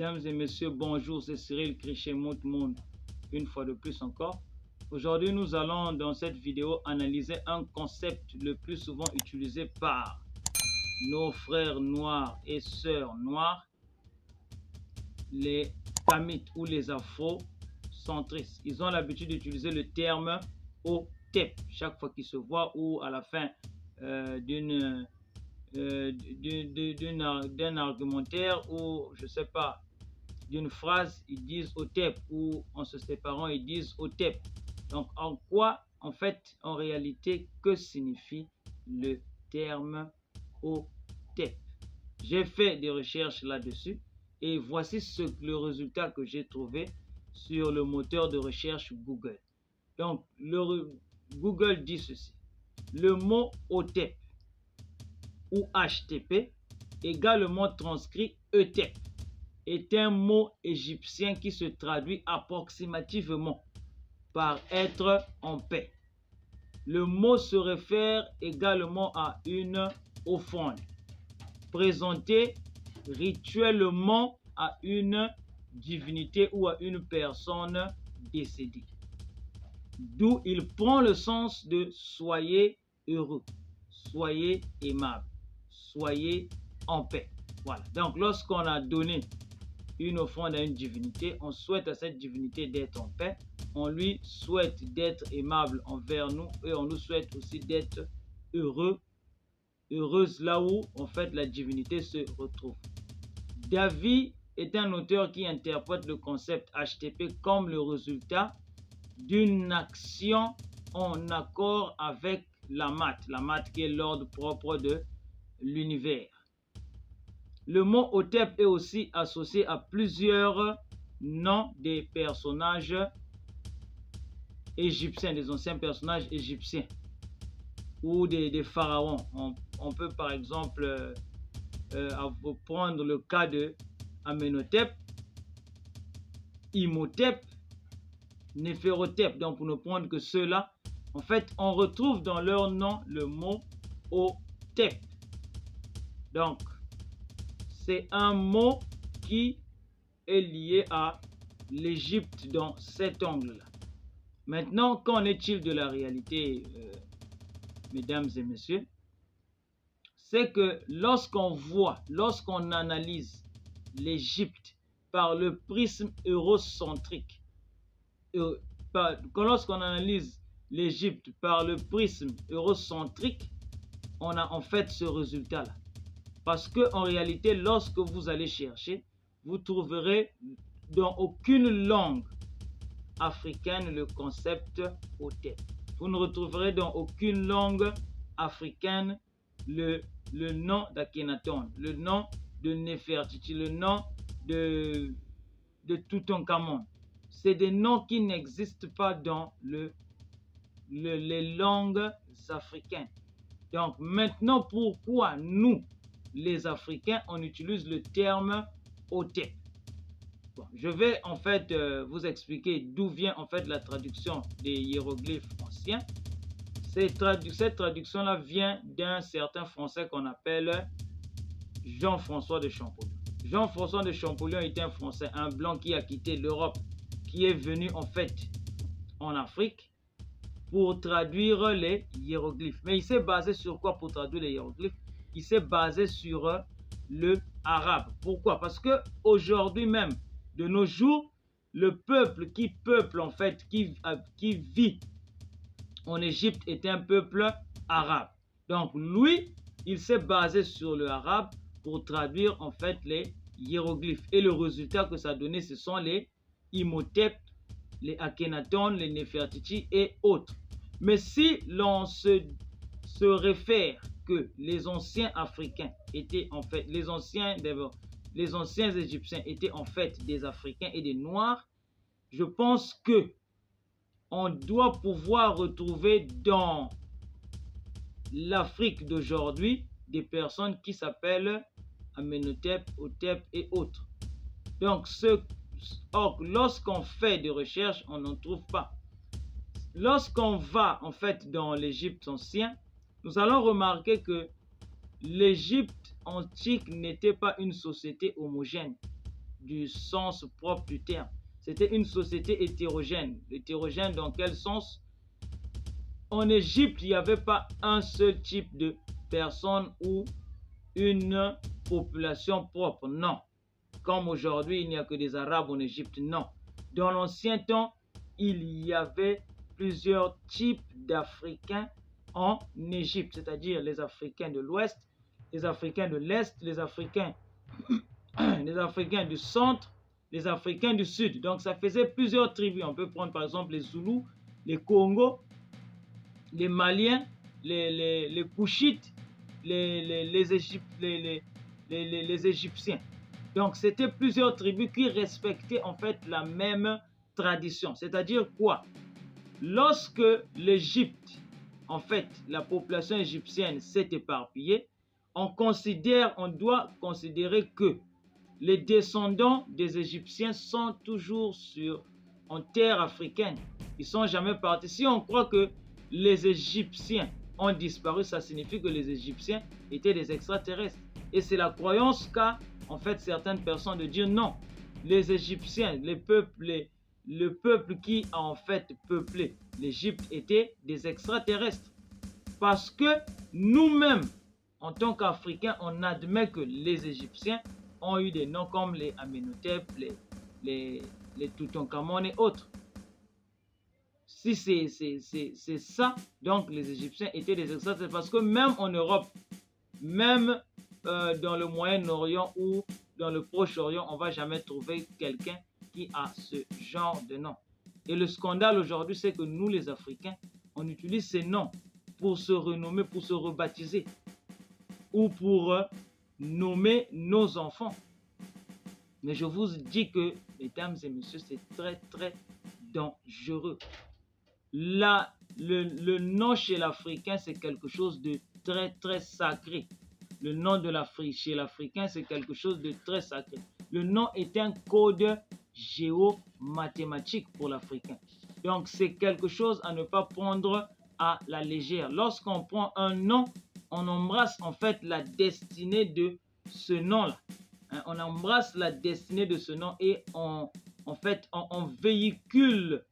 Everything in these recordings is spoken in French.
Mesdames et messieurs, bonjour, c'est Cyril Krichet-Moutmoun, une fois de plus encore. Aujourd'hui, nous allons dans cette vidéo analyser un concept le plus souvent utilisé par nos frères noirs et sœurs noirs, les tamites ou les afrocentristes. Ils ont l'habitude d'utiliser le terme OTEP chaque fois qu'ils se voient ou à la fin d'un argumentaire ou je sais pas d'une phrase, ils disent OTEP, ou en se séparant ils disent OTEP. Donc en quoi, en fait, en réalité, que signifie le terme OTEP? J'ai fait des recherches là-dessus et voici le résultat que j'ai trouvé sur le moteur de recherche Google. Donc Google dit ceci: le mot OTEP ou HTP, également transcrit ETEP, est un mot égyptien qui se traduit approximativement par être en paix. Le mot se réfère également à une offrande présentée rituellement à une divinité ou à une personne décédée, d'où il prend le sens de soyez heureux, soyez aimable, soyez en paix. Voilà. Donc lorsqu'on a donné une offrande à une divinité, on souhaite à cette divinité d'être en paix, on lui souhaite d'être aimable envers nous et on nous souhaite aussi d'être heureux, heureuse là où en fait la divinité se retrouve. Davy est un auteur qui interprète le concept HTP comme le résultat d'une action en accord avec la mat qui est l'ordre propre de l'univers. Le mot OTEP est aussi associé à plusieurs noms des personnages égyptiens, des anciens personnages égyptiens ou des pharaons. On peut par exemple prendre le cas de Amenhotep, Imhotep, Néphérotep. Donc pour ne prendre que ceux-là, en fait on retrouve dans leur nom le mot OTEP. Donc c'est un mot qui est lié à l'Égypte dans cet angle-là. Maintenant, qu'en est-il de la réalité, mesdames et messieurs? C'est que lorsqu'on analyse l'Égypte par le prisme eurocentrique, lorsqu'on analyse l'Égypte par le prisme eurocentrique, on a en fait ce résultat-là. Parce que en réalité, lorsque vous allez chercher, vous trouverez dans aucune langue africaine le concept OTEP. Vous ne retrouverez dans aucune langue africaine le nom d'Akhenaton, le nom de Néfertiti, le nom de Toutankhamon. C'est des noms qui n'existent pas dans les langues africaines. Donc maintenant, pourquoi nous, les Africains, on utilise le terme OTEP? Bon, je vais en fait vous expliquer d'où vient en fait la traduction des hiéroglyphes anciens. Cette traduction-là vient d'un certain Français qu'on appelle Jean-François de Champollion. Jean-François de Champollion était un Français, un blanc qui a quitté l'Europe, qui est venu en fait en Afrique pour traduire les hiéroglyphes. Mais il s'est basé sur quoi pour traduire les hiéroglyphes? Il s'est basé sur le arabe. Pourquoi? Parce que aujourd'hui même, de nos jours, le peuple qui peuple en fait, qui vit en Égypte est un peuple arabe. Donc lui, il s'est basé sur le arabe pour traduire en fait les hiéroglyphes. Et le résultat que ça a donné, ce sont les Imhotep, les Akhenaton, les Néfertiti et autres. Mais si l'on se réfère que les anciens Africains étaient en fait, les anciens Égyptiens étaient en fait des Africains et des Noirs, je pense que on doit pouvoir retrouver dans l'Afrique d'aujourd'hui des personnes qui s'appellent Amenhotep, Otep et autres. Donc, lorsqu'on fait des recherches, on n'en trouve pas. Lorsqu'on va en fait dans l'Égypte ancienne, nous allons remarquer que l'Égypte antique n'était pas une société homogène. du sens propre du terme. C'était une société hétérogène. Hétérogène dans quel sens? En Égypte, il n'y avait pas un seul type de personne ou une population propre, non. Comme aujourd'hui, il n'y a que des Arabes en Égypte, non. Dans l'ancien temps, il y avait plusieurs types d'Africains en Égypte, c'est-à-dire les Africains de l'Ouest, les Africains de l'Est, les Africains du centre, les Africains du Sud. Donc ça faisait plusieurs tribus. On peut prendre par exemple les Zoulous, les Congos, les Maliens, les Couchites, les Égyptiens. Donc c'était plusieurs tribus qui respectaient en fait la même tradition. C'est-à-dire quoi? Lorsque l'Égypte, en fait, la population égyptienne s'est éparpillée, on doit considérer que les descendants des Égyptiens sont toujours en terre africaine. Ils ne sont jamais partis. Si on croit que les Égyptiens ont disparu, ça signifie que les Égyptiens étaient des extraterrestres. Et c'est la croyance qu'a en fait certaines personnes de dire non. Les Égyptiens, le peuple qui a en fait peuplé l'Égypte étaient des extraterrestres. Parce que nous-mêmes, en tant qu'Africains, on admet que les Égyptiens ont eu des noms comme les Amenhotep, les Toutankhamon et autres. Si c'est ça, donc les Égyptiens étaient des extraterrestres. Parce que même en Europe, même dans le Moyen-Orient ou dans le Proche-Orient, on ne va jamais trouver quelqu'un qui a ce genre de nom. Et le scandale aujourd'hui, c'est que nous, les Africains, on utilise ces noms pour se renommer, pour se rebaptiser ou pour nommer nos enfants. Mais je vous dis que, mesdames et messieurs, c'est très, très dangereux. Là, le nom chez l'Africain, c'est quelque chose de très, très sacré. Le nom de l'Afrique chez l'Africain, c'est quelque chose de très sacré. Le nom est un code géomathématique pour l'Africain. Donc, c'est quelque chose à ne pas prendre à la légère. Lorsqu'on prend un nom, on embrasse en fait la destinée de ce nom-là. Hein, on embrasse la destinée de ce nom et on véhicule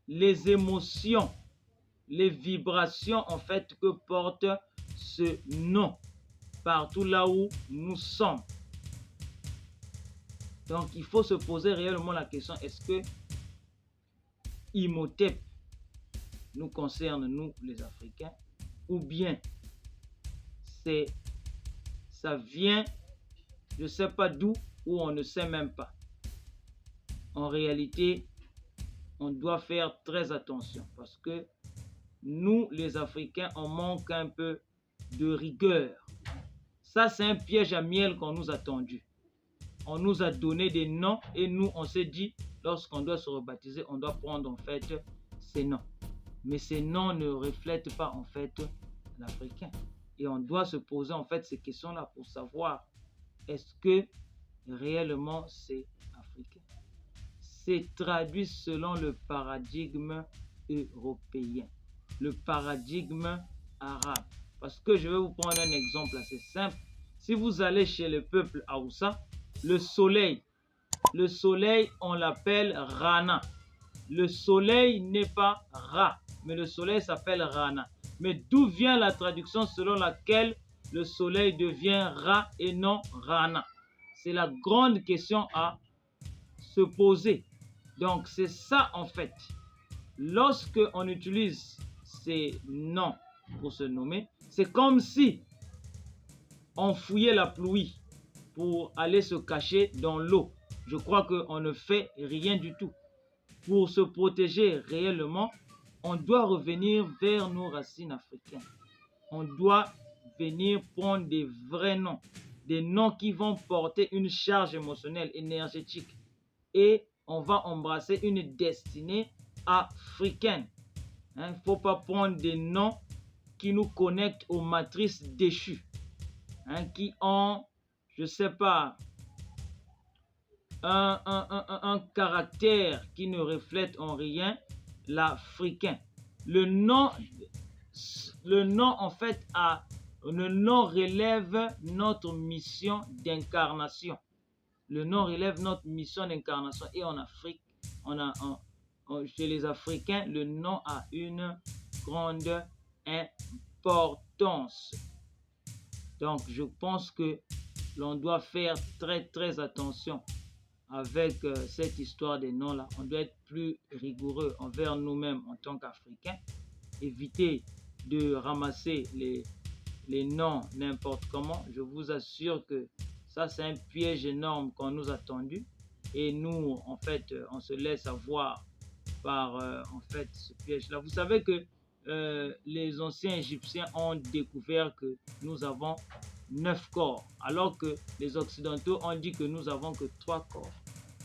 les émotions, les vibrations en fait que porte ce nom partout là où nous sommes. Donc il faut se poser réellement la question, est-ce que Imhotep nous concerne, nous les Africains, ou bien ça vient, je ne sais pas d'où, ou on ne sait même pas. En réalité, on doit faire très attention parce que nous, les Africains, on manque un peu de rigueur. Ça, c'est un piège à miel qu'on nous a tendu. On nous a donné des noms et nous, on s'est dit, lorsqu'on doit se rebaptiser, on doit prendre en fait ces noms. Mais ces noms ne reflètent pas en fait l'Africain. Et on doit se poser en fait ces questions-là pour savoir est-ce que réellement c'est africain. C'est traduit selon le paradigme européen, le paradigme arabe. Parce que je vais vous prendre un exemple assez simple. Si vous allez chez le peuple Haoussa, le soleil, on l'appelle Rana. Le soleil n'est pas Ra, mais le soleil s'appelle Rana. Mais d'où vient la traduction selon laquelle le soleil devient Ra et non Rana? C'est la grande question à se poser. Donc c'est ça en fait. Lorsque on utilise ces noms pour se nommer, c'est comme si on fouillait la pluie pour aller se cacher dans l'eau. Je crois qu'on ne fait rien du tout. Pour se protéger réellement, on doit revenir vers nos racines africaines. On doit venir prendre des vrais noms, des noms qui vont porter une charge émotionnelle, énergétique. Et on va embrasser une destinée africaine. Il ne faut pas prendre des noms qui nous connectent aux matrices déchues, qui ont, je ne sais pas, un caractère qui ne reflète en rien l'Africain. Le nom en fait le nom relève notre mission d'incarnation. Le nom relève notre mission d'incarnation. Et en Afrique, chez les Africains, le nom a une grande importance. Donc, je pense que l'on doit faire très attention avec cette histoire des noms-là. On doit être plus rigoureux envers nous-mêmes en tant qu'Africains. Éviter de ramasser les noms n'importe comment. Je vous assure que ça, c'est un piège énorme qu'on nous a tendu. Et nous, en fait, on se laisse avoir par en fait ce piège-là. Vous savez que les anciens Égyptiens ont découvert que nous avons 9 corps, alors que les Occidentaux ont dit que nous avons que 3 corps.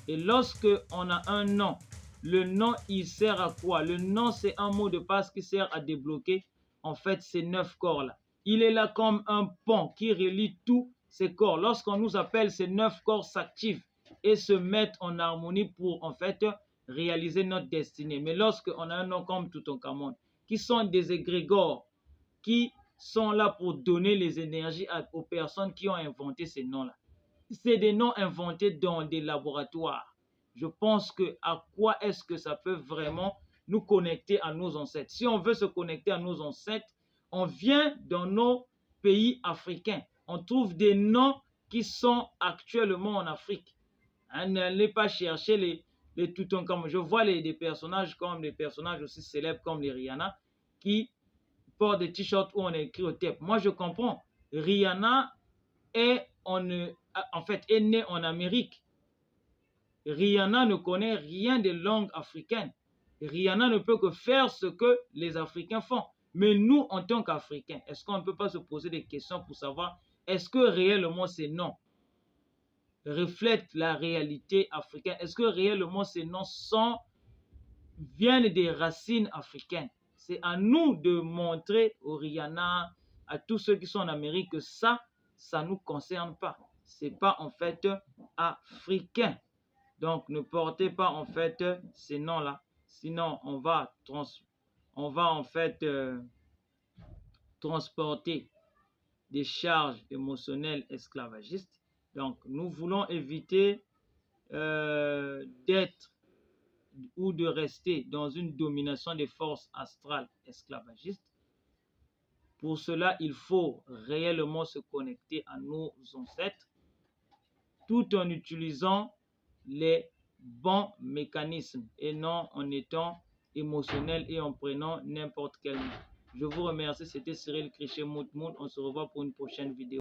Et lorsque on a un nom, le nom, il sert à quoi? Le nom, c'est un mot de passe qui sert à débloquer en fait ces 9 corps-là. Il est là comme un pont qui relie tous ces corps. Lorsqu'on nous appelle, ces 9 corps s'activent et se mettent en harmonie pour en fait réaliser notre destinée. Mais lorsqu'on a un nom comme Toutankhamon, qui sont des égrégores, qui sont là pour donner les énergies aux personnes qui ont inventé ces noms-là. C'est des noms inventés dans des laboratoires. Je pense que à quoi est-ce que ça peut vraiment nous connecter à nos ancêtres? Si on veut se connecter à nos ancêtres, on vient dans nos pays africains. On trouve des noms qui sont actuellement en Afrique. N'allez pas chercher les Toutankhamon. Je vois des personnages comme des personnages aussi célèbres comme les Rihanna qui portent des t-shirts où on a écrit au tape. Moi, je comprends. Rihanna est née en Amérique. Rihanna ne connaît rien des langues africaines. Rihanna ne peut que faire ce que les Africains font. Mais nous, en tant qu'Africains, est-ce qu'on ne peut pas se poser des questions pour savoir est-ce que réellement ces noms reflètent la réalité africaine? Est-ce que réellement ces noms viennent des racines africaines? C'est à nous de montrer aux Rihanna, à tous ceux qui sont en Amérique que ça ne nous concerne pas. C'est pas en fait africain. Donc ne portez pas en fait ces noms-là. Sinon on va en fait transporter des charges émotionnelles esclavagistes. Donc nous voulons éviter d'être ou de rester dans une domination des forces astrales esclavagistes. Pour cela, il faut réellement se connecter à nos ancêtres tout en utilisant les bons mécanismes et non en étant émotionnel et en prenant n'importe quel nom. Je vous remercie, c'était Cyril Krichet Moutmout. On se revoit pour une prochaine vidéo.